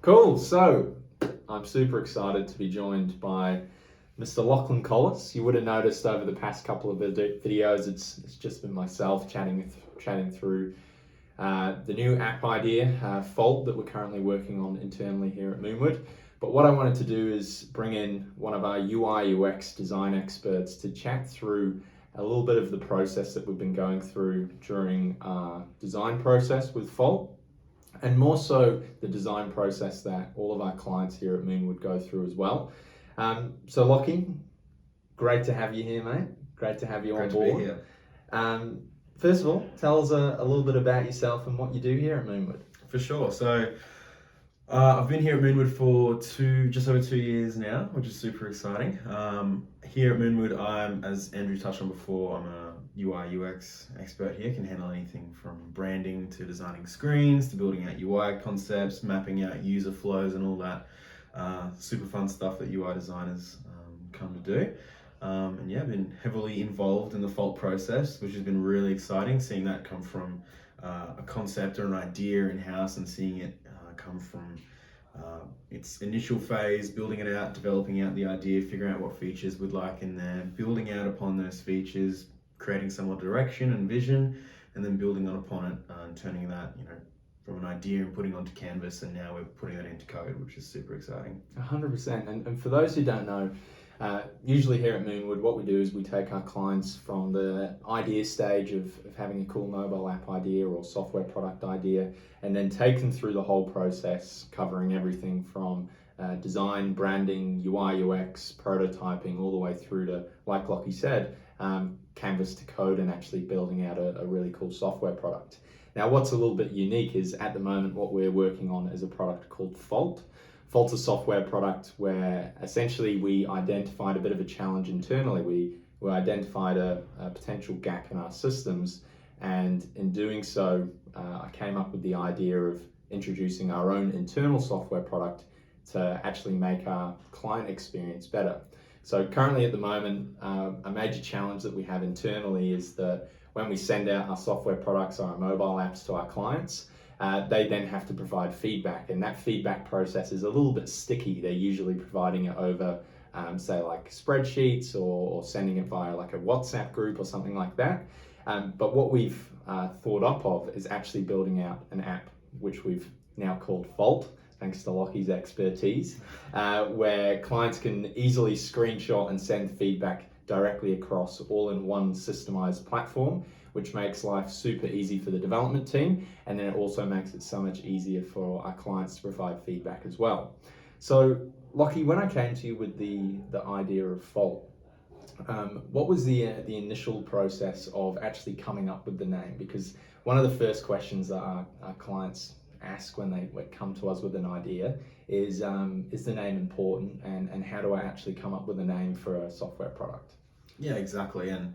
Cool. So I'm super excited to be joined by Mr. Lachy Collis. You would have noticed over the past couple of videos, it's just been myself chatting through the new app idea, Fault, that we're currently working on internally here at Moonward. But what I wanted to do is bring in one of our UI UX design experts to chat through a little bit of the process that we've been going through during our design process with Fault, and more so the design process that all of our clients here at Moonward go through as well. So Lachy, great to have you here, mate. Great to have you on board. Great to be here. First of all, tell us a little bit about yourself and what you do here at Moonward. For sure. So I've been here at Moonward for just over 2 years now, which is super exciting. Here at Moonward, as Andrew touched on before, I'm a UI UX expert here. Can handle anything from branding to designing screens to building out UI concepts, mapping out user flows and all that super fun stuff that UI designers come to do. And yeah, I've been heavily involved in the Fault process, which has been really exciting, seeing that come from a concept or an idea in-house and seeing it come from its initial phase, building it out, developing out the idea, figuring out what features we'd like in there, building out upon those features, creating some more direction and vision, and then building on upon it and turning that, from an idea and putting onto canvas, and now we're putting that into code, which is super exciting. 100%. And for those who don't know, usually here at Moonward, what we do is we take our clients from the idea stage of having a cool mobile app idea or software product idea, and then take them through the whole process, covering everything from design, branding, UI, UX, prototyping, all the way through to, like Lachy said, canvas to code and actually building out a really cool software product. Now, what's a little bit unique is at the moment what we're working on is a product called Fault. Fault's a software product where essentially we identified a bit of a challenge internally. We identified a potential gap in our systems, and in doing so, I came up with the idea of introducing our own internal software product to actually make our client experience better. So currently at the moment, a major challenge that we have internally is that when we send out our software products or our mobile apps to our clients, they then have to provide feedback, and that feedback process is a little bit sticky. They're usually providing it over, say, like spreadsheets or sending it via like a WhatsApp group or something like that. But what we've thought up of is actually building out an app, which we've now called Fault, thanks to Lachy's expertise, where clients can easily screenshot and send feedback directly across all in one systemized platform, which makes life super easy for the development team, and then it also makes it so much easier for our clients to provide feedback as well. So Lachy, when I came to you with the idea of Fault, what was the initial process of actually coming up with the name? Because one of the first questions that our clients ask when they come to us with an idea is the name important, and how do I actually come up with a name for a software product? Yeah, exactly. And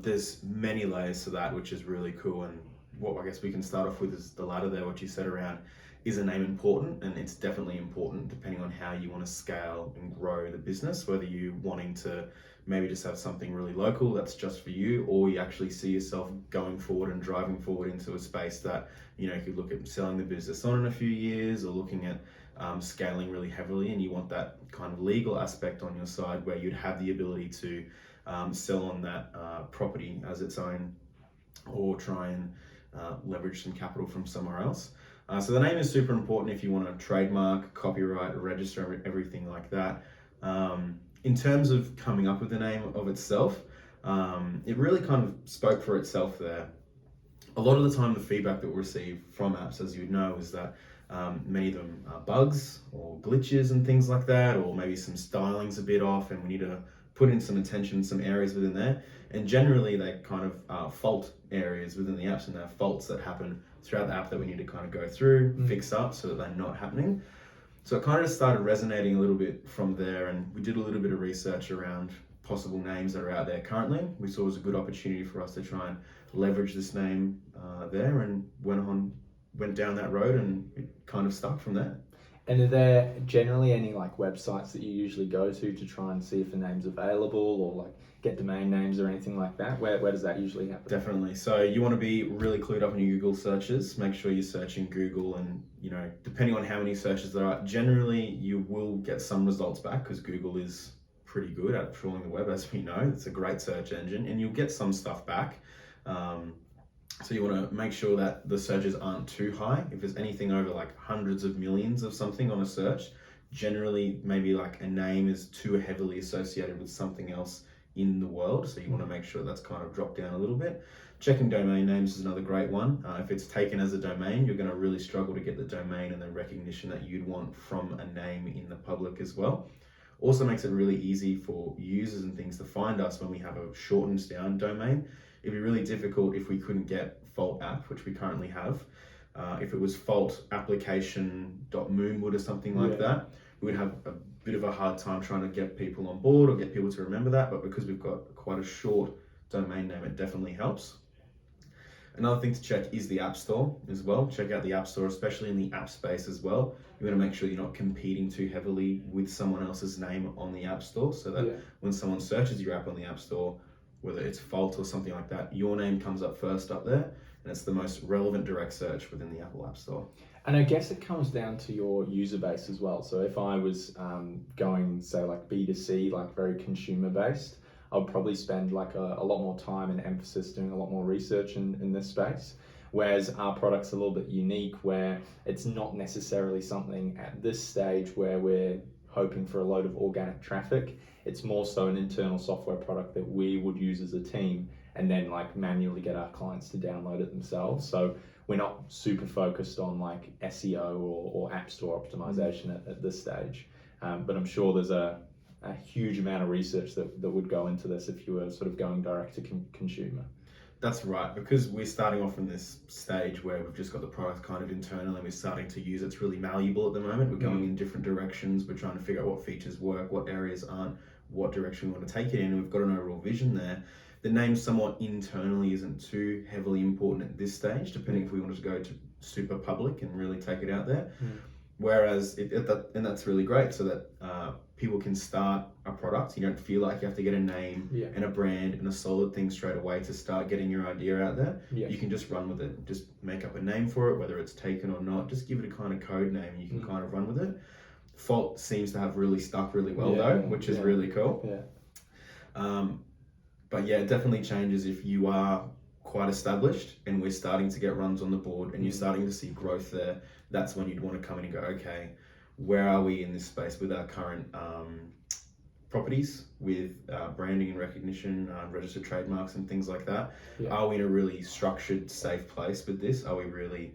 there's many layers to that, which is really cool. And what I guess we can start off with is the latter there, what you said around, is a name important? And it's definitely important depending on how you want to scale and grow the business, whether you're wanting to maybe just have something really local that's just for you, or you actually see yourself going forward and driving forward into a space that, you could look at selling the business on in a few years, or looking at scaling really heavily, and you want that kind of legal aspect on your side where you'd have the ability to sell on that property as its own, or try and leverage some capital from somewhere else. So the name is super important if you want to trademark, copyright, register, everything like that. In terms of coming up with the name of itself, it really kind of spoke for itself there. A lot of the time the feedback that we receive from apps, as you would know, is that many of them are bugs or glitches and things like that, or maybe some styling's a bit off and we need to put in some attention in some areas within there. And generally they kind of fault areas within the apps, and they're faults that happen throughout the app that we need to kind of go through, fix up so that they're not happening. So it kind of started resonating a little bit from there, and we did a little bit of research around possible names that are out there currently. We saw it was a good opportunity for us to try and leverage this name there, and went down that road, and it kind of stuck from there. And are there generally any like websites that you usually go to try and see if a name's available, or like get domain names or anything like that? Where does that usually happen? Definitely. So you want to be really clued up on your Google searches. Make sure you're searching Google, and depending on how many searches there are, generally you will get some results back because Google is pretty good at trawling the web, as we know. It's a great search engine, and you'll get some stuff back. So you want to make sure that the searches aren't too high. If there's anything over like hundreds of millions of something on a search, generally maybe like a name is too heavily associated with something else in the world. So you want to make sure that's kind of dropped down a little bit. Checking domain names is another great one. If it's taken as a domain, you're going to really struggle to get the domain and the recognition that you'd want from a name in the public as well. Also makes it really easy for users and things to find us when we have a shortened down domain. It'd be really difficult if we couldn't get fault app, which we currently have. If it was fault application.moonward or something like that, we would have a bit of a hard time trying to get people on board or get people to remember that. But because we've got quite a short domain name, it definitely helps. Another thing to check is the App Store as well. Check out the App Store, especially in the app space as well. You want to make sure you're not competing too heavily with someone else's name on the App Store, so that when someone searches your app on the App Store, whether it's fault or something like that, your name comes up first up there, and it's the most relevant direct search within the Apple App Store. And I guess it comes down to your user base as well. So if I was going, say, like B2C, like very consumer based, I would probably spend like a lot more time and emphasis doing a lot more research in this space. Whereas our product's a little bit unique, where it's not necessarily something at this stage where we're hoping for a load of organic traffic. It's more so an internal software product that we would use as a team and then like manually get our clients to download it themselves. So we're not super focused on like SEO or App Store optimization at this stage. But I'm sure there's a huge amount of research that would go into this if you were sort of going direct to consumer. That's right, because we're starting off in this stage where we've just got the product kind of internal and we're starting to use it. It's really malleable at the moment. We're going in different directions. We're trying to figure out what features work, what areas aren't, what direction we want to take it in. And we've got an overall vision there. The name somewhat internally isn't too heavily important at this stage, depending if we wanted to go to super public and really take it out there. Whereas, and that's really great, so that people can start a product. You don't feel like you have to get a name and a brand and a solid thing straight away to start getting your idea out there. You can just run with it. Just make up a name for it, whether it's taken or not. Just give it a kind of code name and you can kind of run with it. Fault seems to have really stuck really well though, which is really cool. But yeah, it definitely changes if you are quite established and we're starting to get runs on the board and you're starting to see growth there. That's when you'd want to come in and go, okay, where are we in this space with our current properties, with branding and recognition, registered trademarks and things like that? Are we in a really structured, safe place with this? Are we really,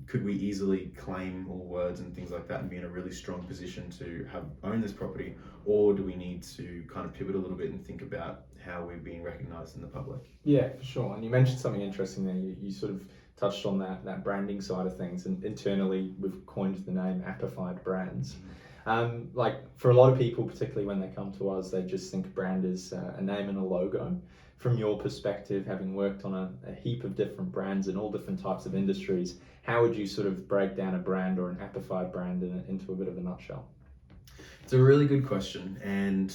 could we easily claim all words and things like that and be in a really strong position to own this property? Or do we need to kind of pivot a little bit and think about how we're being recognized in the public? Yeah, for sure. And you mentioned something interesting there. You sort of touched on that branding side of things, and internally we've coined the name Appified Brands. Like for a lot of people, particularly when they come to us, they just think brand is a name and a logo. From your perspective, having worked on a heap of different brands in all different types of industries, how would you sort of break down a brand or an Appified brand into a bit of a nutshell? It's a really good question, and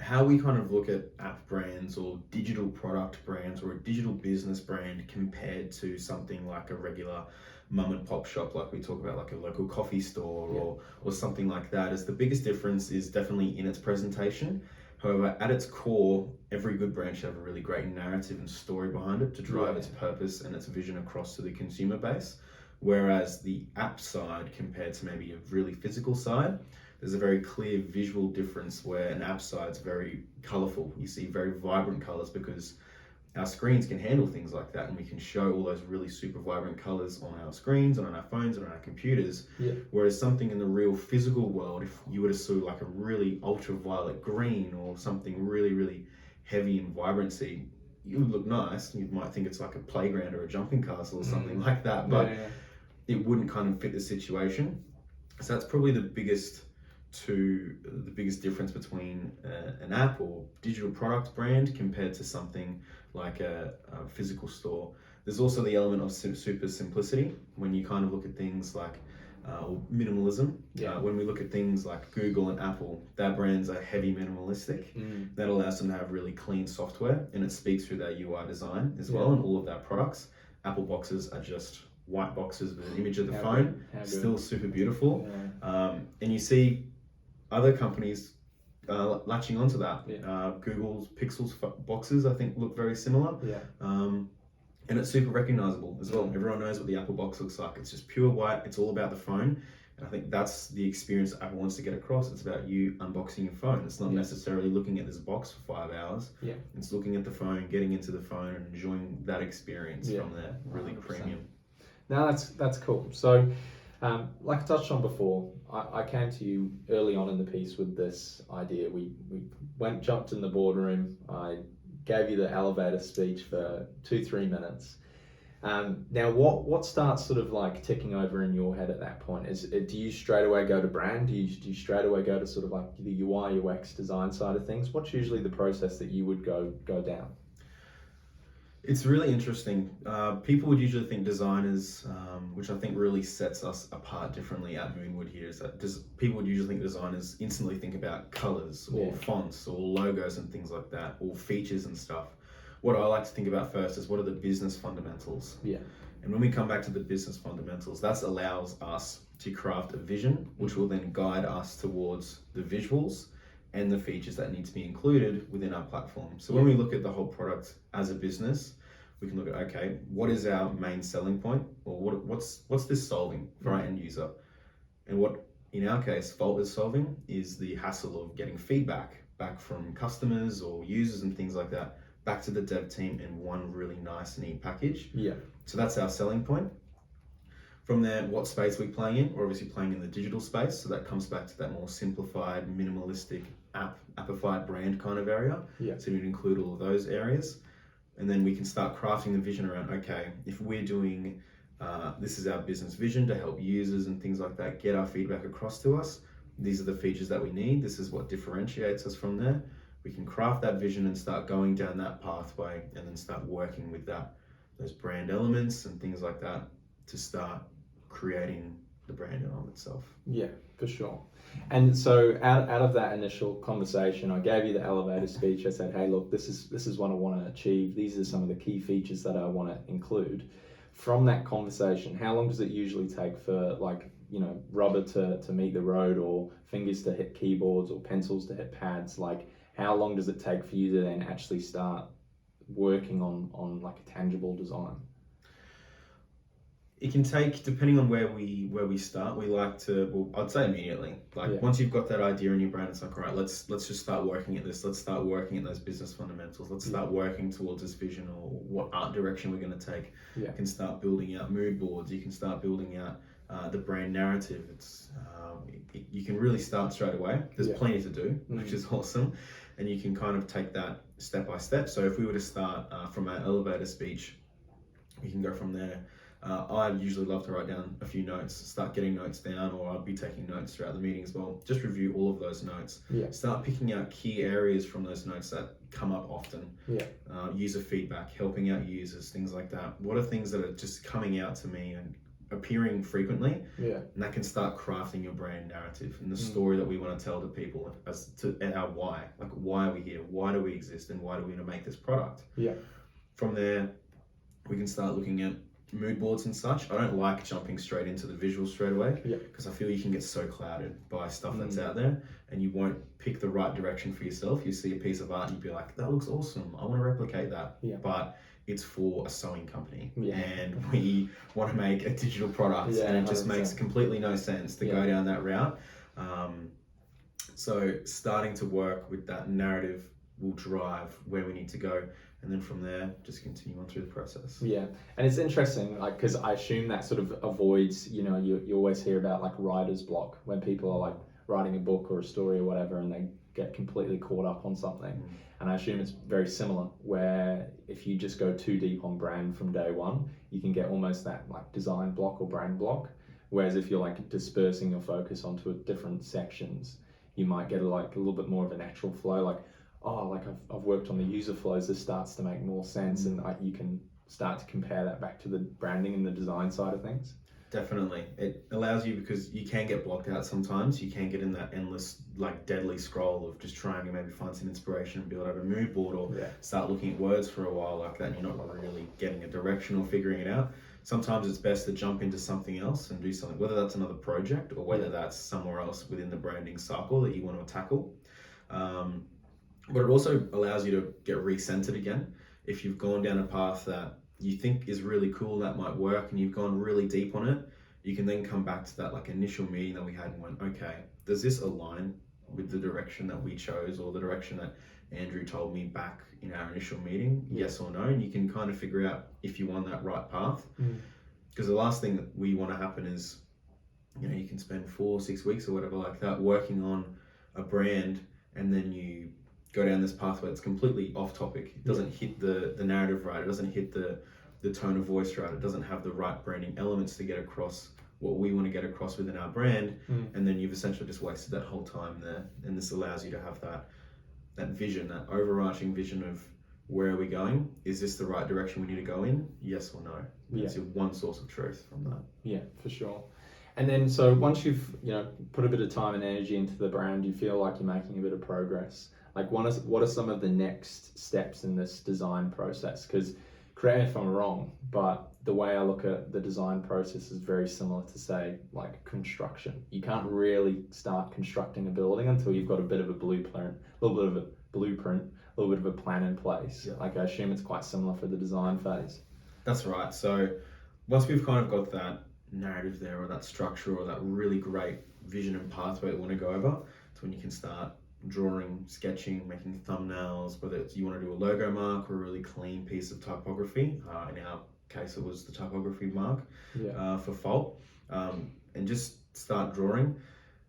how we kind of look at app brands or digital product brands or a digital business brand compared to something like a regular mum and pop shop, like we talk about, like a local coffee store or something like that, is the biggest difference is definitely in its presentation. However, at its core, every good brand should have a really great narrative and story behind it to drive its purpose and its vision across to the consumer base. Whereas the app side compared to maybe a really physical side, there's a very clear visual difference where an app side's very colorful. You see very vibrant colors because our screens can handle things like that, and we can show all those really super vibrant colors on our screens and on our phones and on our computers. Whereas something in the real physical world, if you were to see like a really ultraviolet green or something really, really heavy in vibrancy, it would look nice. You might think it's like a playground or a jumping castle or something like that, but it wouldn't kind of fit the situation. So that's probably the biggest difference between an app or digital product brand compared to something like a physical store. There's also the element of super simplicity when you kind of look at things like or minimalism. Yeah. When we look at things like Google and Apple, their brands are heavy minimalistic. That allows them to have really clean software, and it speaks through their UI design as well, and all of their products. Apple boxes are just white boxes with an image of the phone, still super beautiful. And you see other companies latching onto that. Google's Pixels boxes, I think, look very similar. And it's super recognizable as well. Everyone knows what the Apple box looks like. It's just pure white. It's all about the phone. And I think that's the experience that Apple wants to get across. It's about you unboxing your phone. It's not necessarily looking at this box for 5 hours. It's looking at the phone, getting into the phone, and enjoying that experience from there. Really 100%. Premium. Now that's cool. So, like I touched on before, I came to you early on in the piece with this idea. We jumped in the boardroom. I gave you the elevator speech for 2-3 minutes. Now, what starts sort of like ticking over in your head at that point? Do you straight away go to brand? Do you straight away go to sort of like the UI, UX design side of things? What's usually the process that you would go down? It's really interesting. People would usually think designers, which I think really sets us apart differently at Moonward here, is that people would usually think designers instantly think about colors or fonts or logos and things like that, or features and stuff. What I like to think about first is what are the business fundamentals. And when we come back to the business fundamentals, that allows us to craft a vision, which will then guide us towards the visuals and the features that need to be included within our platform. So when we look at the whole product as a business, we can look at, okay, what is our main selling point, or what's this solving for our end user? And what, in our case, Volt is solving is the hassle of getting feedback back from customers or users and things like that, back to the dev team in one really nice, neat package. So that's our selling point. From there, what space are we playing in? We're obviously playing in the digital space, so that comes back to that more simplified, minimalistic, appified brand kind of area. So we'd include all of those areas. And then we can start crafting the vision around, okay, if we're doing, this is our business vision to help users and things like that get our feedback across to us. These are the features that we need. This is what differentiates us from there. We can craft that vision and start going down that pathway, and then start working with those brand elements and things like that to start creating the brand in itself. Yeah, for sure. And so out of that initial conversation, I gave you the elevator speech. I said, hey, look, this is what I want to achieve. These are some of the key features that I want to include. From that conversation, how long does it usually take for, like, you know, rubber to meet the road, or fingers to hit keyboards, or pencils to hit pads? Like, how long does it take for you to then actually start working on like a tangible design? It can take, depending on where we start, we like to, well, I'd say immediately. Like once you've got that idea in your brain, it's like, all right, let's just start working at this. Let's start working at those business fundamentals. Let's start working towards this vision, or what art direction we're going to take. You can start building out mood boards. You can start building out the brand narrative. You can really start straight away. There's plenty to do, which is awesome. And you can kind of take that step by step. So if we were to start from our elevator speech, we can go from there. I usually love to write down a few notes, start getting notes down, or I'll be taking notes throughout the meeting as well. Just review all of those notes. Start picking out key areas from those notes that come up often. User feedback, helping out users, things like that. What are things that are just coming out to me and appearing frequently? And that can start crafting your brand narrative and the story that we want to tell to people as to our why. Like, why are we here? Why do we exist? And why do we want to make this product? From there, we can start looking at mood boards and such. I don't like jumping straight into the visuals straight away, because I feel you can get so clouded by stuff that's out there, and you won't pick the right direction for yourself. You see a piece of art and you'd be like, that looks awesome, I want to replicate that. But it's for a sewing company, and we want to make a digital product, and it just 100%. Makes completely no sense to go down that route. So starting to work with that narrative will drive where we need to go, and then from there just continue on through the process. And it's interesting, like, because I assume that sort of avoids, you know, you always hear about like writer's block, when people are like writing a book or a story or whatever, and they get completely caught up on something. And I assume it's very similar, where if you just go too deep on brand from day one, you can get almost that like design block or brand block. Whereas if you're like dispersing your focus onto different sections, you might get like a little bit more of a natural flow. Like, oh, like I've worked on the user flows, this starts to make more sense, and you can start to compare that back to the branding and the design side of things. Definitely. It allows you, because you can get blocked out sometimes. You can get in that endless, like deadly scroll of just trying to maybe find some inspiration and build out a mood board, or start looking at words for a while like that, and you're not really getting a direction or figuring it out. Sometimes it's best to jump into something else and do something, whether that's another project or whether that's somewhere else within the branding cycle that you want to tackle. But it also allows you to get recentered again. If you've gone down a path that you think is really cool, that might work, and you've gone really deep on it, you can then come back to that like initial meeting that we had and went, okay, does this align with the direction that we chose, or the direction that Andrew told me back in our initial meeting, yes or no? And you can kind of figure out if you're on that right path. Because the last thing that we want to happen is, you can spend 4 or 6 weeks or whatever like that working on a brand, and then you go down this pathway that's completely off topic. It doesn't hit the narrative right. It doesn't hit the tone of voice right. It doesn't have the right branding elements to get across what we want to get across within our brand. And then you've essentially just wasted that whole time there. And this allows you to have that vision, that overarching vision of, where are we going? Is this the right direction we need to go in? Yes or no? It's your one source of truth from that. Yeah, for sure. And then, so once you've put a bit of time and energy into the brand, you feel like you're making a bit of progress. Like, what are some of the next steps in this design process? Because, correct me if I'm wrong, but the way I look at the design process is very similar to, say, like construction. You can't really start constructing a building until you've got a bit of a blueprint, a little bit of a plan in place. Like, I assume it's quite similar for the design phase. That's right. So once we've kind of got that narrative there, or that structure, or that really great vision and pathway that we want to go over, it's when you can start drawing, sketching, making thumbnails, whether it's you want to do a logo mark or a really clean piece of typography. In our case, it was the typography mark for Fault, and just start drawing.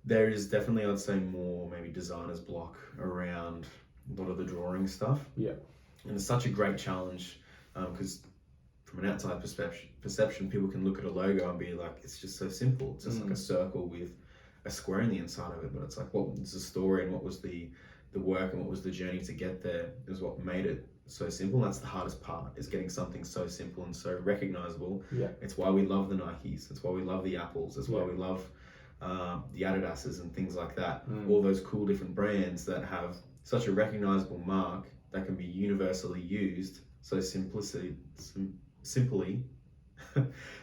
There is definitely, I'd say, more maybe designer's block around a lot of the drawing stuff. And it's such a great challenge, because from an outside perception, people can look at a logo and be like, it's just so simple. It's just like a circle with a square in the inside of it. But it's like, what was the story, and what was the work, and what was the journey to get there, is what made it so simple. And that's the hardest part, is getting something so simple and so recognizable. It's why we love the Nikes. It's why we love the Apples. It's why we love the Adidas's and things like that. All those cool different brands that have such a recognizable mark that can be universally used so simply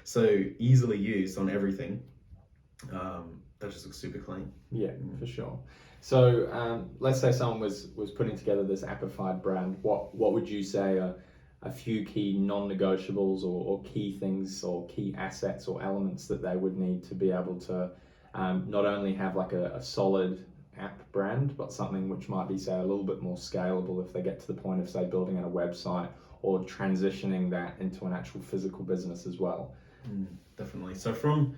so easily used on everything. That just looks super clean. For sure. So let's say someone was putting together this appified brand. What would you say are a few key non-negotiables, or key things, or key assets or elements that they would need to be able to not only have like a solid app brand, but something which might be, say, a little bit more scalable if they get to the point of, say, building out a website, or transitioning that into an actual physical business as well? Definitely. So from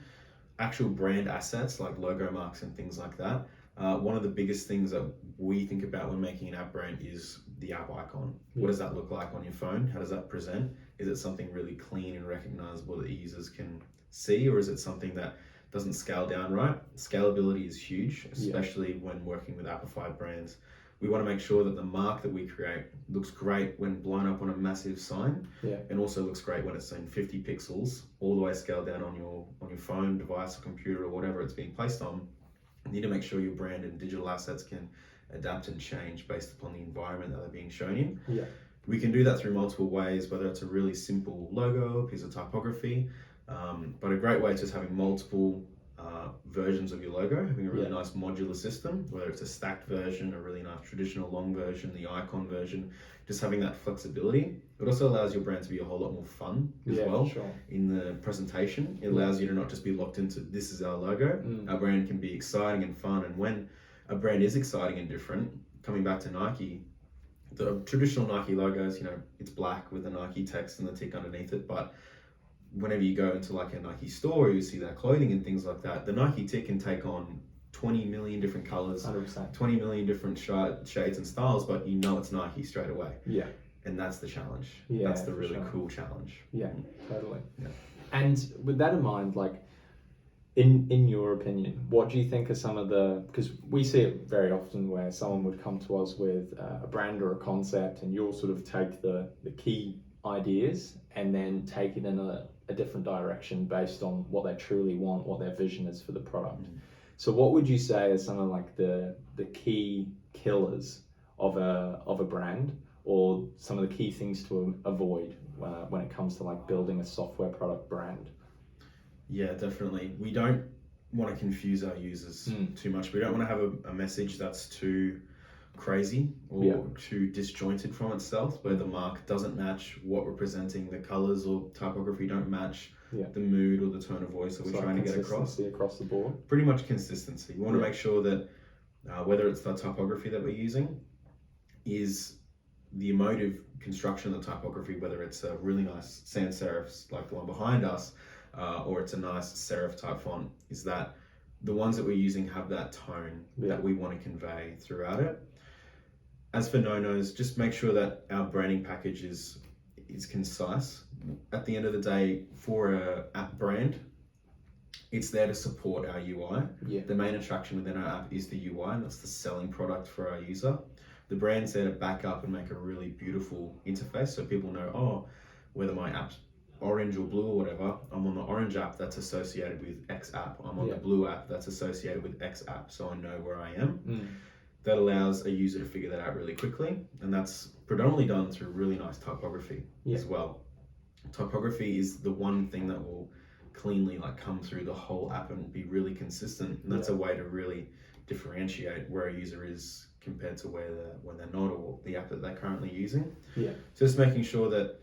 actual brand assets like logo marks and things like that, one of the biggest things that we think about when making an app brand is the app icon. What does that look like on your phone? How does that present? Is it something really clean and recognizable that users can see, or is it something that doesn't scale down right? Scalability is huge, especially when working with appified brands. We want to make sure that the mark that we create looks great when blown up on a massive sign, and also looks great when it's in 50 pixels, all the way scaled down on your phone, device, or computer, or whatever it's being placed on. You need to make sure your brand and digital assets can adapt and change based upon the environment that they're being shown in. We can do that through multiple ways, whether it's a really simple logo, a piece of typography, but a great way is just having multiple versions of your logo, having a really nice modular system, whether it's a stacked version, a really nice traditional long version, the icon version, just having that flexibility. It also allows your brand to be a whole lot more fun as well in the presentation. It allows you to not just be locked into, this is our logo. Our brand can be exciting and fun, and when a brand is exciting and different, coming back to Nike, the traditional Nike logos, it's black with the Nike text and the tick underneath it, but whenever you go into like a Nike store, you see their clothing and things like that, the Nike tick can take on 20 million different colors, 100%. 20 million different shades and styles, but it's Nike straight away. And that's the challenge. That's the really cool challenge. Totally. And with that in mind, like, in your opinion, what do you think are some of the, because we see it very often where someone would come to us with a brand or a concept, and you'll sort of take the key ideas and then take it in a a different direction based on what they truly want, what their vision is for the product. So what would you say is some of like the key killers of a brand, or some of the key things to avoid when it comes to like building a software product brand? Yeah, definitely. We don't want to confuse our users too much. We don't want to have a message that's too crazy or too disjointed from itself, where the mark doesn't match what we're presenting, the colors or typography don't match the mood or the tone of voice that we're trying to get across the board. Pretty much consistency. We want to make sure that whether it's the typography that we're using is the emotive construction of the typography, whether it's a really nice sans serifs like the one behind us, or it's a nice serif type font, is that the ones that we're using have that tone that we want to convey throughout it. As for no-nos, just make sure that our branding package is concise. At the end of the day, for a app brand, it's there to support our UI. The main attraction within our app is the UI, and that's the selling product for our user. The brand's there to back up and make a really beautiful interface, so people know, oh, whether my app's orange or blue or whatever, I'm on the orange app that's associated with X app. I'm on the blue app that's associated with X app, so I know where I am. That allows a user to figure that out really quickly, and that's predominantly done through really nice typography as well. Typography is the one thing that will cleanly like come through the whole app and be really consistent, and that's a way to really differentiate where a user is compared to when they're not, or the app that they're currently using. So just making sure that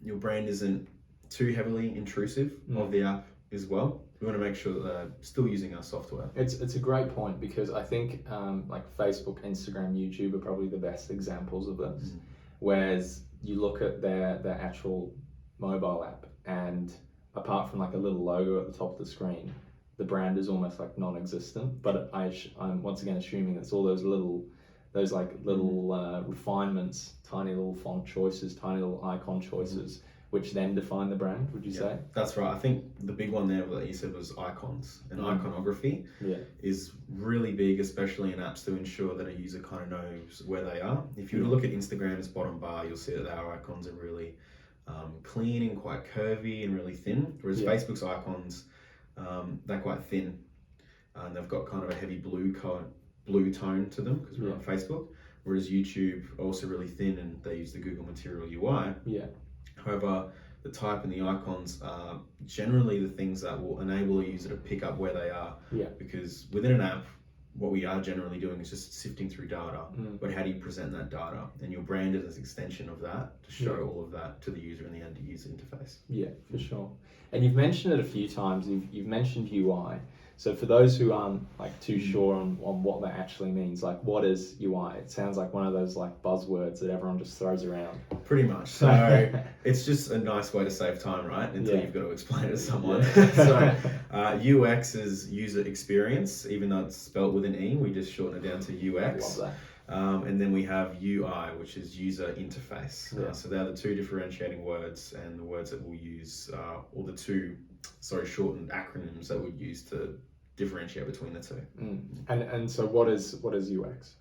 your brand isn't too heavily intrusive of the app as well. We want to make sure that they're still using our software. It's a great point, because I think like Facebook, Instagram, YouTube are probably the best examples of this. Whereas you look at their actual mobile app, and apart from like a little logo at the top of the screen, the brand is almost like non-existent. But I'm once again assuming it's all those little refinements, tiny little font choices, tiny little icon choices, which then define the brand, would you say? That's right. I think the big one there that you said was icons. And iconography is really big, especially in apps, to ensure that a user kind of knows where they are. If you look at Instagram's bottom bar, you'll see that our icons are really clean and quite curvy and really thin, whereas Facebook's icons, they're quite thin, and they've got kind of a heavy blue tone to them, because we're on Facebook, whereas YouTube are also really thin, and they use the Google Material UI. However, the type and the icons are generally the things that will enable a user to pick up where they are. Because within an app, what we are generally doing is just sifting through data. But how do you present that data? And your brand is an extension of that to show all of that to the user in the end user interface. Yeah, for sure. And you've mentioned it a few times. You've mentioned UI. So for those who aren't like too sure on what that actually means, like what is UI? It sounds like one of those like buzzwords that everyone just throws around. Pretty much. So it's just a nice way to save time, right? Until you've got to explain it to someone. So UX is user experience, even though it's spelled with an E, we just shorten it down to UX. Love that. And then we have UI, which is user interface. So they're the two differentiating words, and the words that we'll use, or the two shortened acronyms that we use to differentiate between the two. And so what is UX?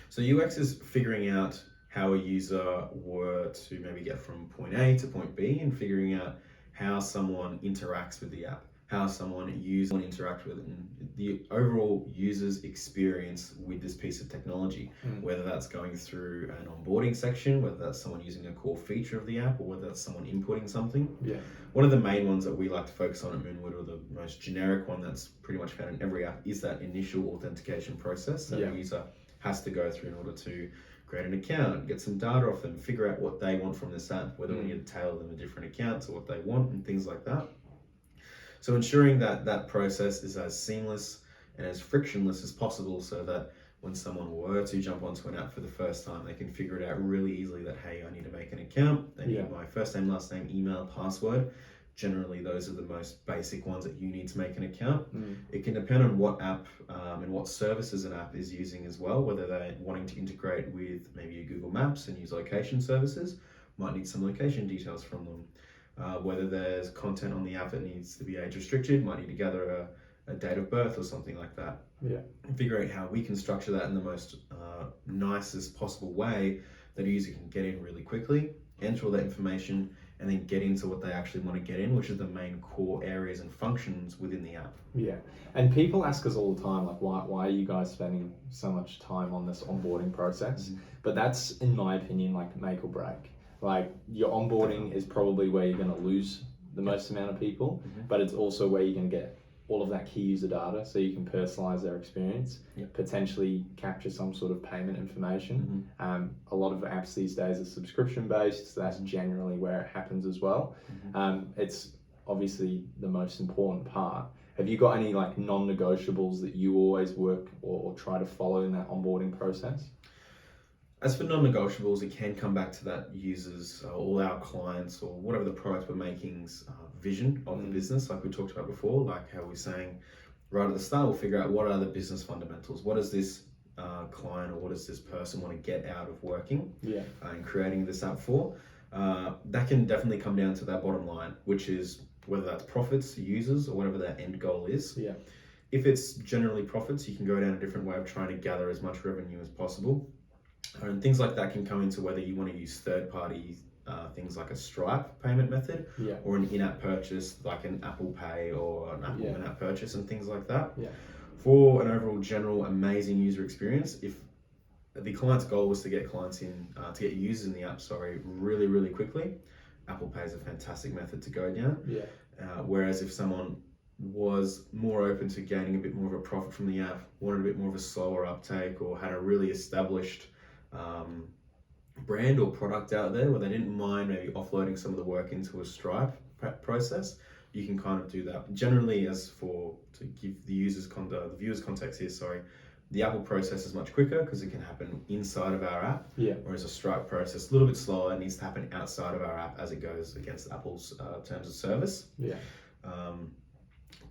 So UX is figuring out how a user were to maybe get from point A to point B, and figuring out how someone interacts with the app, how someone interact with it, and the overall user's experience with this piece of technology, whether that's going through an onboarding section, whether that's someone using a core feature of the app, or whether that's someone inputting something. One of the main ones that we like to focus on at Moonward, or the most generic one that's pretty much found in every app, is that initial authentication process that a user has to go through in order to create an account, get some data off them, figure out what they want from this app, whether we need to tailor them to different accounts or what they want, and things like that. So ensuring that that process is as seamless and as frictionless as possible, so that when someone were to jump onto an app for the first time, they can figure it out really easily that, hey, I need to make an account. They need my first name, last name, email, password. Generally, those are the most basic ones that you need to make an account. It can depend on what app and what services an app is using as well, whether they're wanting to integrate with maybe a Google Maps and use location services, might need some location details from them. Whether there's content on the app that needs to be age restricted, might need to gather a date of birth or something like that. And figure out how we can structure that in the most nicest possible way that a user can get in really quickly, enter all that information, and then get into what they actually want to get in, which is the main core areas and functions within the app. Yeah, and people ask us all the time, like, why are you guys spending so much time on this onboarding process? But that's, in my opinion, like make or break. Like your onboarding is probably where you're going to lose the most amount of people, but it's also where you're going to get all of that key user data, so you can personalize their experience, potentially capture some sort of payment information. A lot of apps these days are subscription based, so that's generally where it happens as well. It's obviously the most important part. Have you got any like non-negotiables that you always work or try to follow in that onboarding process? As for non-negotiables, it can come back to that users, all our clients, or whatever the product we're making's vision of the business, like we talked about before, like how we're saying right at the start, we'll figure out what are the business fundamentals. What does this client or what does this person want to get out of working and creating this app for? That can definitely come down to that bottom line, which is whether that's profits, users, or whatever their end goal is. If it's generally profits, you can go down a different way of trying to gather as much revenue as possible. And things like that can come into whether you want to use third-party things like a Stripe payment method or an in-app purchase like an Apple Pay or an Apple in-app purchase and things like that. For an overall general amazing user experience, if the client's goal was to get clients in, to get users in the app, really, really quickly, Apple Pay is a fantastic method to go down. Whereas if someone was more open to gaining a bit more of a profit from the app, wanted a bit more of a slower uptake, or had a really established brand or product out there where they didn't mind maybe offloading some of the work into a Stripe process, you can kind of do that. Generally, to give the viewers context here, the Apple process is much quicker because it can happen inside of our app, whereas a Stripe process a little bit slower, it needs to happen outside of our app as it goes against Apple's terms of service.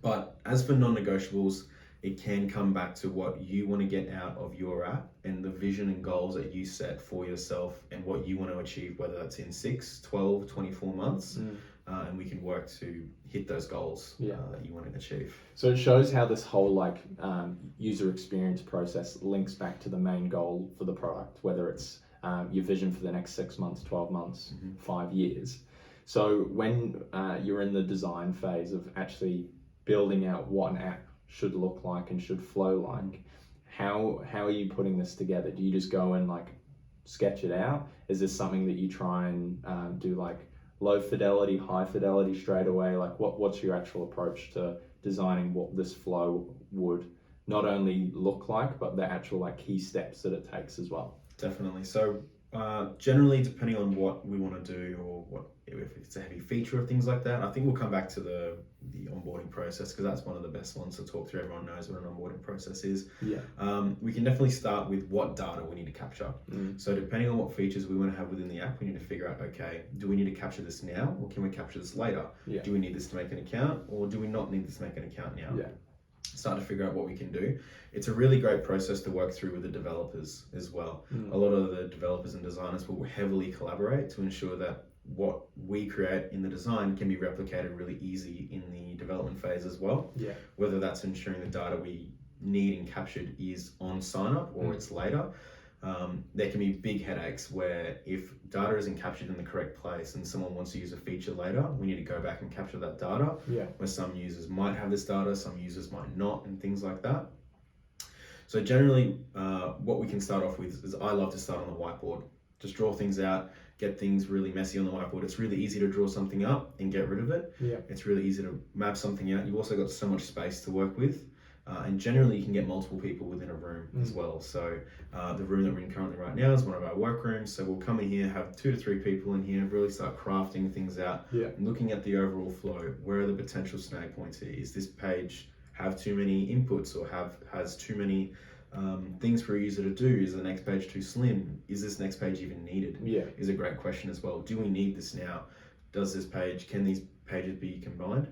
But as for non-negotiables, it can come back to what you want to get out of your app and the vision and goals that you set for yourself and what you want to achieve, whether that's in 6, 12, 24 months. And we can work to hit those goals that you want to achieve. So it shows how this whole user experience process links back to the main goal for the product, whether it's your vision for the next 6 months, 12 months, 5 years. So when you're in the design phase of actually building out what an app should look like and should flow like, how are you putting this together? Do you just go and sketch it out? Is this something that you try and do low fidelity, high fidelity straight away? What's your actual approach to designing what this flow would not only look like, but the actual key steps that it takes as well? Definitely. So generally, depending on what we want to do or if it's a heavy feature or things like that, I think we'll come back to the onboarding process because that's one of the best ones to talk through. Everyone knows what an onboarding process is. We can definitely start with what data we need to capture. So depending on what features we want to have within the app, we need to figure out, okay, do we need to capture this now or can we capture this later? Do we need this to make an account or do we not need this to make an account now? Start to figure out what we can do. It's a really great process to work through with the developers as well. A lot of the developers and designers will heavily collaborate to ensure that what we create in the design can be replicated really easy in the development phase as well. Whether that's ensuring the data we need and captured is on sign up or it's later. There can be big headaches where if data isn't captured in the correct place and someone wants to use a feature later, we need to go back and capture that data. Where some users might have this data, some users might not, and things like that. So generally, what we can start off with is I love to start on the whiteboard. Just draw things out, get things really messy on the whiteboard. It's really easy to draw something up and get rid of it. It's really easy to map something out. You've also got so much space to work with. And generally you can get multiple people within a room as well. So the room that we're in currently right now is one of our work rooms. So we'll come in here, have 2 to 3 people in here, really start crafting things out, and looking at the overall flow. Where are the potential snag points here? Is this page have too many inputs or has too many things for a user to do? Is the next page too slim? Is this next page even needed? Is a great question as well. Do we need this now? Can these pages be combined?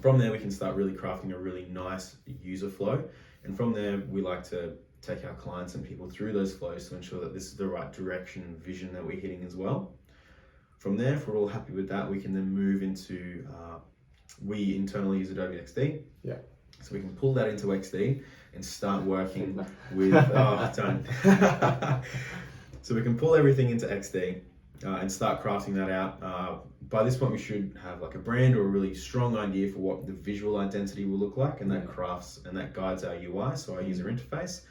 From there, we can start really crafting a really nice user flow. And from there, we like to take our clients and people through those flows to ensure that this is the right direction and vision that we're hitting as well. From there, if we're all happy with that, we can then move into, we internally use Adobe Xd. So we can pull that into XD and start working with, So we can pull everything into XD and start crafting that out. By this point, we should have like a brand or a really strong idea for what the visual identity will look like, and that crafts and that guides our UI, so our user interface.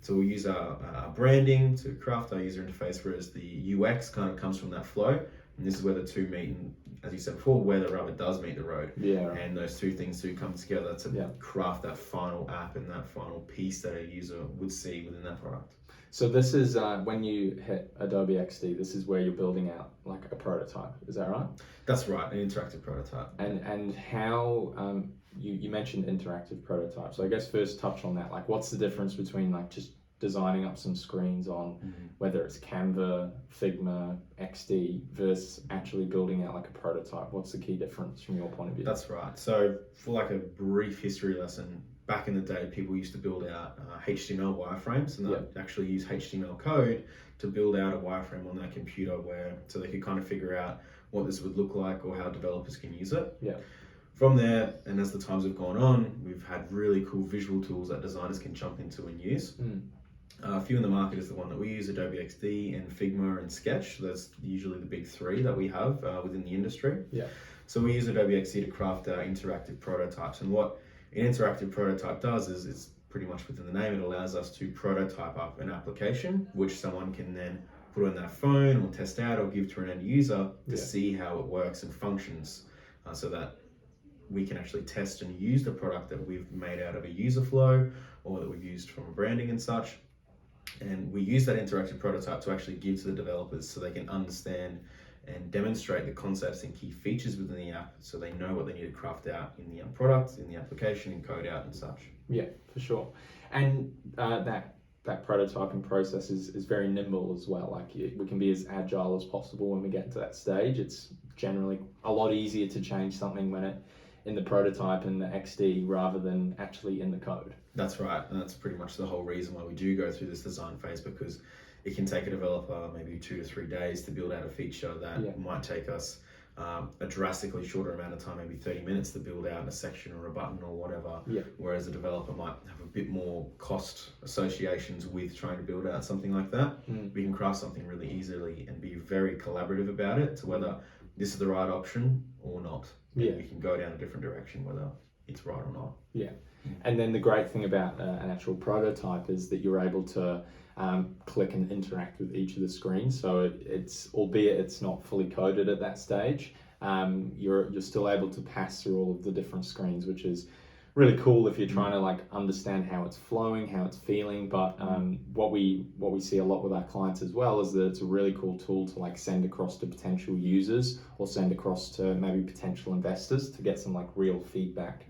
So we'll use our branding to craft our user interface, whereas the UX kind of comes from that flow. And this is where the two meet, and as you said before, where the rubber does meet the road. Yeah. And those two things do come together to craft that final app and that final piece that a user would see within that product. So this is when you hit Adobe Xd, this is where you're building out like a prototype. Is that right? That's right, an interactive prototype. And how you mentioned interactive prototypes. So I guess first touch on that. Like, what's the difference between like just designing up some screens on whether it's Canva, Figma, XD versus actually building out like a prototype? What's the key difference from your point of view? That's right. So for like a brief history lesson, back in the day, people used to build out HTML wireframes, and they'd actually use HTML code to build out a wireframe on their computer so they could kind of figure out what this would look like or how developers can use it. Yeah. From there, and as the times have gone on, we've had really cool visual tools that designers can jump into and use. A few in the market is the one that we use, Adobe Xd and Figma and Sketch. That's usually the big three that we have within the industry. Yeah. So we use Adobe Xd to craft our interactive prototypes. And what an interactive prototype does is it's pretty much within the name. It allows us to prototype up an application, which someone can then put on their phone or test out or give to an end user to see how it works and functions, so that we can actually test and use the product that we've made out of a user flow or that we've used from branding and such. And we use that interactive prototype to actually give to the developers so they can understand and demonstrate the concepts and key features within the app, so they know what they need to craft out in the product, in the application, and code out and such. Yeah, for sure. And that prototyping process is very nimble as well. Like, we can be as agile as possible when we get to that stage. It's generally a lot easier to change something when it in the prototype in the XD rather than actually in the code. That's right, and that's pretty much the whole reason why we do go through this design phase, because it can take a developer maybe 2 to 3 days to build out a feature that might take us a drastically shorter amount of time, maybe 30 minutes to build out a section or a button or whatever, whereas a developer might have a bit more cost associations with trying to build out something like that. We can craft something really easily and be very collaborative about it to whether this is the right option or not. We can go down a different direction whether it's right or not. And then the great thing about an actual prototype is that you're able to click and interact with each of the screens. So it's albeit it's not fully coded at that stage, you're still able to pass through all of the different screens, which is really cool if you're trying to like understand how it's flowing, how it's feeling. But what we see a lot with our clients as well is that it's a really cool tool to like send across to potential users or send across to maybe potential investors to get some like real feedback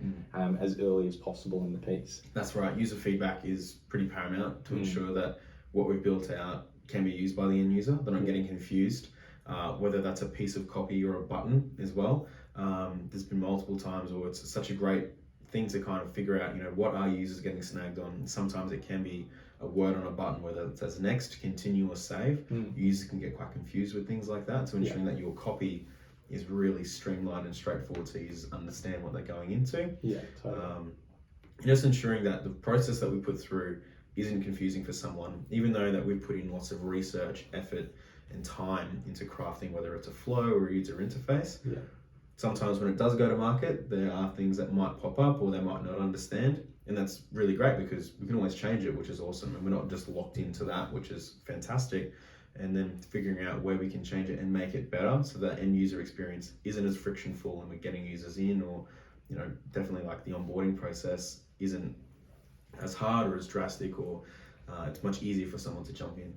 as early as possible in the piece. That's right. User feedback is pretty paramount to ensure that what we've built out can be used by the end user. They're not getting confused, whether that's a piece of copy or a button as well. There's been multiple times where it's such a great thing to kind of figure out, what are users getting snagged on. Sometimes it can be a word on a button, whether it says next, continue, or save. Users can get quite confused with things like that, so ensuring that your copy is really streamlined and straightforward so users understand what they're going into. Just ensuring that the process that we put through isn't confusing for someone, even though that we've put in lots of research, effort, and time into crafting, whether it's a flow or a user interface. Sometimes when it does go to market, there are things that might pop up or they might not understand. And that's really great because we can always change it, which is awesome. And we're not just locked into that, which is fantastic. And then figuring out where we can change it and make it better so that end user experience isn't as frictionful and we're getting users in, or, definitely like the onboarding process isn't as hard or as drastic, or it's much easier for someone to jump in.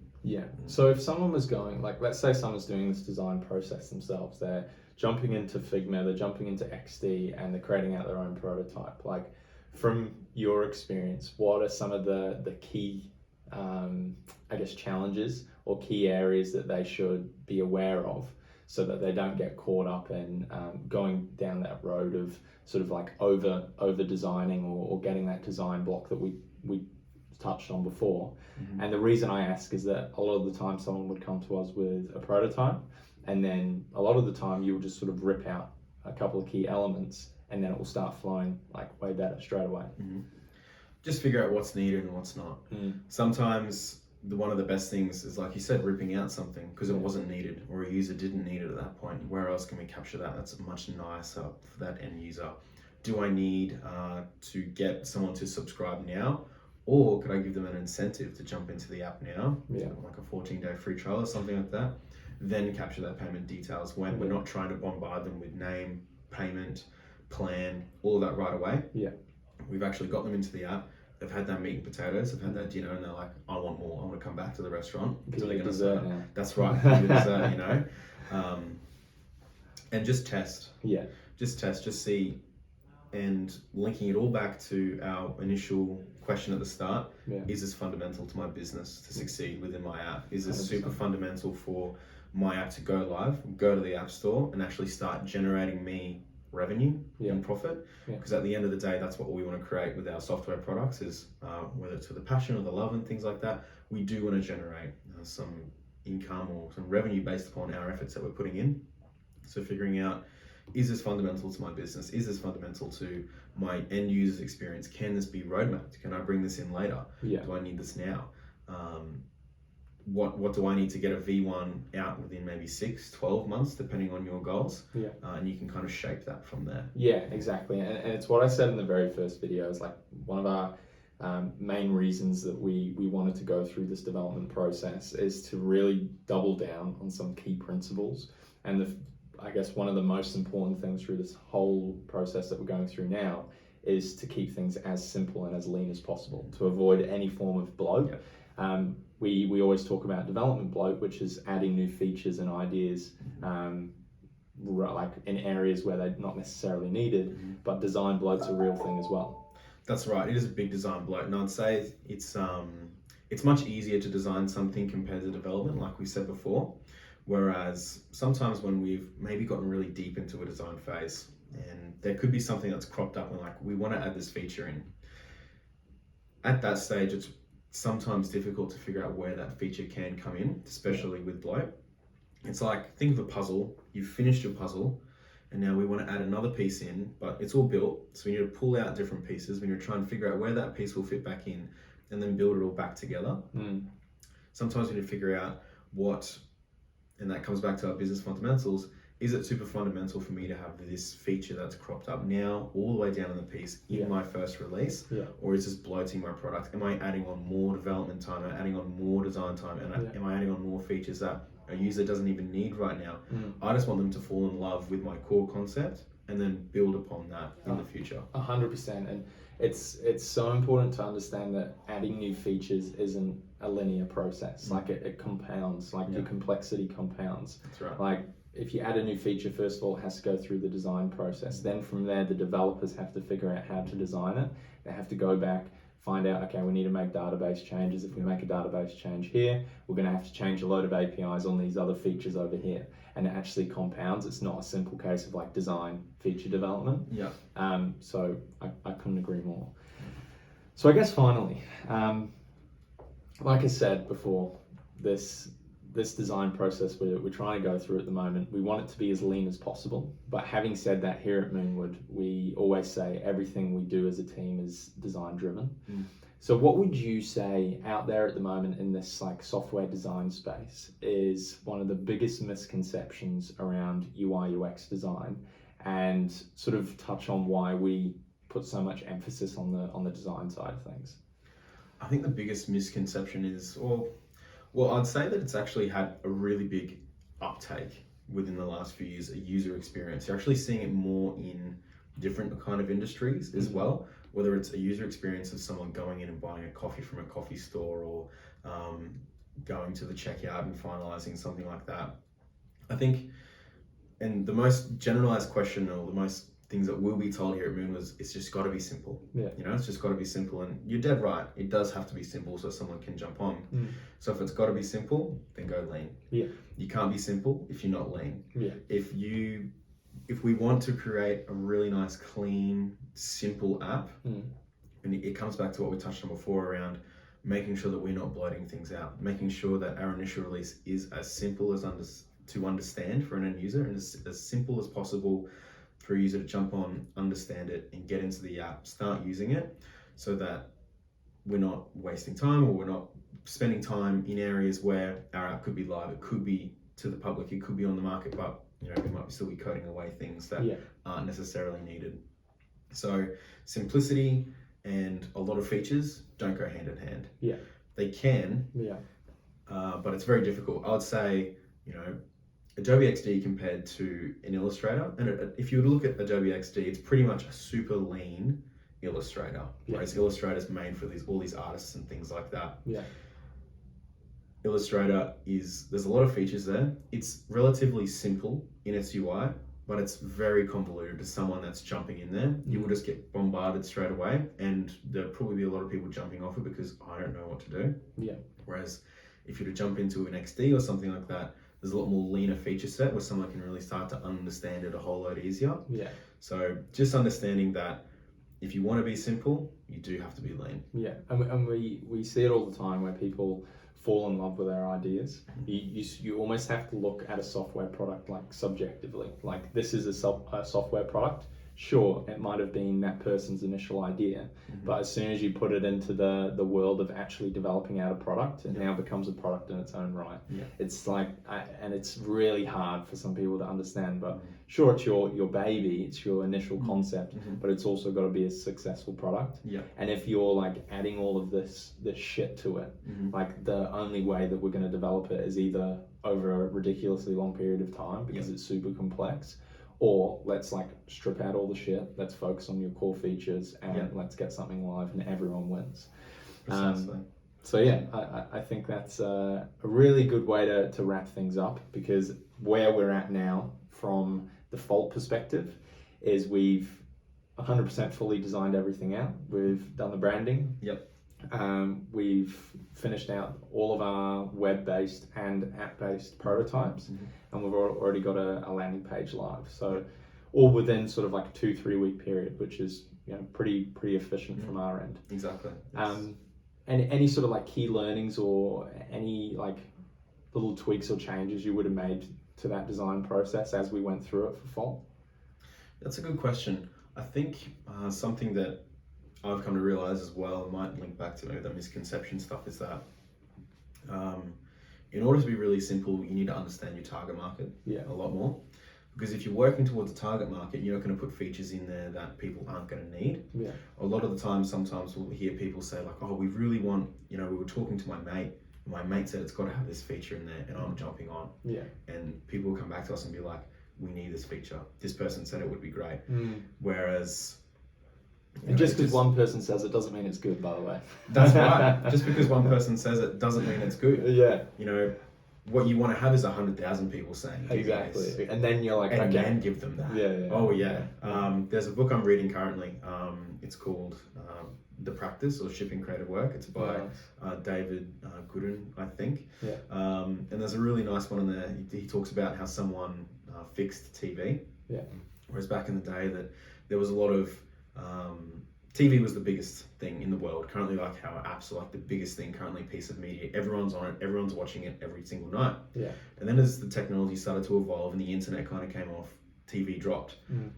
So if someone was going, like, let's say someone's doing this design process themselves, they're jumping into Figma, they're jumping into XD, and they're creating out their own prototype. Like, from your experience, what are some of the key, challenges or key areas that they should be aware of so that they don't get caught up in going down that road of sort of like over designing or getting that design block that we touched on before? And the reason I ask is that a lot of the time someone would come to us with a prototype, and then a lot of the time you'll just sort of rip out a couple of key elements and then it will start flowing like way better straight away. Just figure out what's needed and what's not. Sometimes one of the best things is, like you said, ripping out something because it wasn't needed or a user didn't need it at that point. Where else can we capture that? That's much nicer for that end user. Do I need to get someone to subscribe now, or could I give them an incentive to jump into the app now, like a 14-day free trial or something like that? Then capture that payment details when we're not trying to bombard them with name, payment, plan, all of that right away. We've actually got them into the app. They've had that meat and potatoes, they've had that dinner, and they're like, I want more, I want to come back to the restaurant. So they're going to say, that's right, dessert, you know. And just test. Just test, just see. And linking it all back to our initial question at the start, is this fundamental to my business to succeed within my app? Is this 100%. Super fundamental for my app to go live, go to the App Store and actually start generating me revenue and profit? Because at the end of the day, that's what we want to create with our software products is whether it's for the passion or the love and things like that, we do want to generate some income or some revenue based upon our efforts that we're putting in. So figuring out, is this fundamental to my business? Is this fundamental to my end user's experience? Can this be roadmapped? Can I bring this in later? Do I need this now? What do I need to get a V1 out within maybe 6, 12 months, depending on your goals? And you can kind of shape that from there. Yeah, exactly. And it's what I said in the very first video. It's like one of our main reasons that we wanted to go through this development process is to really double down on some key principles. And I guess one of the most important things through this whole process that we're going through now is to keep things as simple and as lean as possible, to avoid any form of bloat. We always talk about development bloat, which is adding new features and ideas like in areas where they're not necessarily needed, but design bloat's a real thing as well. That's right, it is a big design bloat, and I'd say it's much easier to design something compared to development, like we said before. Whereas sometimes when we've maybe gotten really deep into a design phase and there could be something that's cropped up and like, we want to add this feature in. At that stage, it's sometimes difficult to figure out where that feature can come in, especially with bloat. It's like, think of a puzzle, you've finished your puzzle and now we want to add another piece in, but it's all built. So we need to pull out different pieces. We need to try and figure out where that piece will fit back in and then build it all back together. Sometimes we need to figure out what, and that comes back to our business fundamentals, is it super fundamental for me to have this feature that's cropped up now all the way down in the piece in my first release? Or is this bloating my product? Am I adding on more development time? Am I adding on more design time? And am I adding on more features that a user doesn't even need right now? I just want them to fall in love with my core concept and then build upon that in the future. 100%. And it's so important to understand that adding new features isn't a linear process. Like it compounds, like your complexity compounds. That's right. Like if you add a new feature, first of all, it has to go through the design process. Then from there, the developers have to figure out how to design it. They have to go back, find out, okay, we need to make database changes. If we make a database change here, we're going to have to change a load of APIs on these other features over here. And it actually compounds. It's not a simple case of like design feature development. So I couldn't agree more. So I guess finally, like I said before, this design process we're trying to go through at the moment, we want it to be as lean as possible. But having said that, here at Moonward, we always say everything we do as a team is design driven. So what would you say out there at the moment in this like software design space is one of the biggest misconceptions around UI UX design, and sort of touch on why we put so much emphasis on the design side of things? I think the biggest misconception is, well, I'd say that it's actually had a really big uptake within the last few years, a user experience. You're actually seeing it more in different kind of industries as well, whether it's a user experience of someone going in and buying a coffee from a coffee store, or going to the checkout and finalizing something like that. I think, and the most generalized question, or the most things that we'll be told here at Moon, was it's just got to be simple. You know, it's just got to be simple. And you're dead right, it does have to be simple so someone can jump on. So if it's got to be simple, then go lean. You can't be simple if you're not lean. If we want to create a really nice, clean, simple app, and it comes back to what we touched on before around making sure that we're not bloating things out, making sure that our initial release is as simple as to understand for an end user, and as simple as possible for a user to jump on, understand it, and get into the app, start using it, so that we're not wasting time, or we're not spending time in areas where our app could be live, it could be to the public, it could be on the market, but you know, we might still be coding away things that aren't necessarily needed. So simplicity and a lot of features don't go hand in hand. Yeah. They can, but it's very difficult. I would say, you know, Adobe Xd compared to an Illustrator, and if you were to look at Adobe Xd, it's pretty much a super lean Illustrator, whereas Illustrator's made for all these artists and things like that. Illustrator there's a lot of features there. It's relatively simple in its UI, but it's very convoluted to someone that's jumping in there. You will just get bombarded straight away, and there'll probably be a lot of people jumping off it because I don't know what to do. Whereas if you were to jump into an XD or something like that, there's a lot more leaner feature set where someone can really start to understand it a whole lot easier. So just understanding that if you want to be simple, you do have to be lean. And we see it all the time where people fall in love with our ideas. You almost have to look at a software product like subjectively. Like, this is a software product. Sure, it might have been that person's initial idea, but as soon as you put it into the world of actually developing out a product, it now becomes a product in its own right. It's like, and it's really hard for some people to understand, but sure, it's your baby, it's your initial concept, but it's also got to be a successful product. And if you're like adding all of this shit to it, like, the only way that we're going to develop it is either over a ridiculously long period of time because it's super complex, or let's like strip out all the shit, let's focus on your core features, and let's get something live and everyone wins. So yeah, I think that's a really good way to wrap things up, because where we're at now from the Fault perspective is we've 100% fully designed everything out. We've done the branding. We've finished out all of our web-based and app-based prototypes, and we've already got a landing page live. So all within sort of like a 2-3 week period, which is, you know, pretty efficient from our end. Exactly. And any sort of like key learnings or any like little tweaks or changes you would have made to that design process as we went through it for Fault? That's a good question. I think something that I've come to realize as well, and might link back to maybe the misconception stuff, is that in order to be really simple, you need to understand your target market a lot more. Because if you're working towards a target market, you're not going to put features in there that people aren't going to need. A lot of the time, sometimes we'll hear people say like, oh, we really want, you know, we were talking to my mate, and my mate said it's got to have this feature in there, and I'm jumping on. And people will come back to us and be like, we need this feature. This person said it would be great. Whereas, and just because one person says it doesn't mean it's good, by the way. That's right. Just because one person says it doesn't mean it's good. You know, what you want to have is 100,000 people saying exactly, and then you're like, and okay, then give them that. There's a book I'm reading currently. It's called The Practice, or Shipping Creative Work. It's by David Gooden, I think. And there's a really nice one in there. He talks about how someone fixed TV. Whereas back in the day, that there was a lot of TV was the biggest thing in the world. Currently, like how apps are like the biggest thing currently, piece of media. Everyone's on it, everyone's watching it every single night. And then as the technology started to evolve and the internet kind of came off, TV dropped.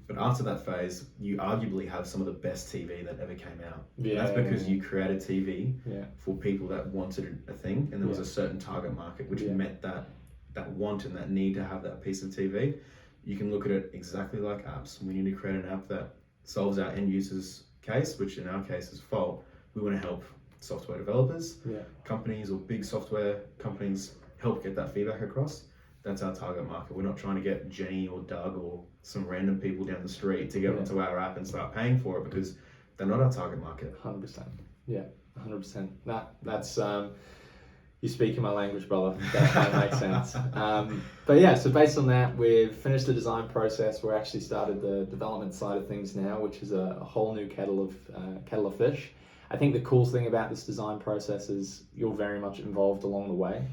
But after that phase, you arguably have some of the best TV that ever came out. That's because you created TV for people that wanted a thing, and there was a certain target market which met that want and that need to have that piece of TV. You can look at it exactly like apps. We need to create an app that solves our end users' case, which in our case is Fault. We want to help software developers, companies, or big software companies help get that feedback across. That's our target market. We're not trying to get Jenny or Doug or some random people down the street to get onto our app and start paying for it, because they're not our target market. 100%. 100%. That's you're speaking my language, brother. That makes sense. But yeah, so based on that, we've finished the design process. We're actually started the development side of things now, which is a whole new kettle of fish. I think the cool thing about this design process is you're very much involved along the way.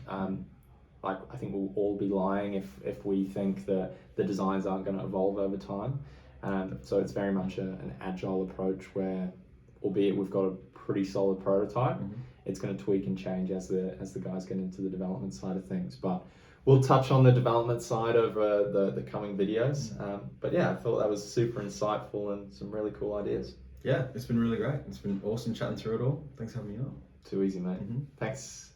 Like, I think we'll all be lying if we think that the designs aren't going to evolve over time. So it's very much an agile approach where, albeit we've got a pretty solid prototype, it's going to tweak and change as the guys get into the development side of things. But we'll touch on the development side over the coming videos. But yeah, I thought that was super insightful and some really cool ideas. Yeah, it's been really great. It's been awesome chatting through it all. Thanks for having me on. Too easy, mate. Mhm. Thanks.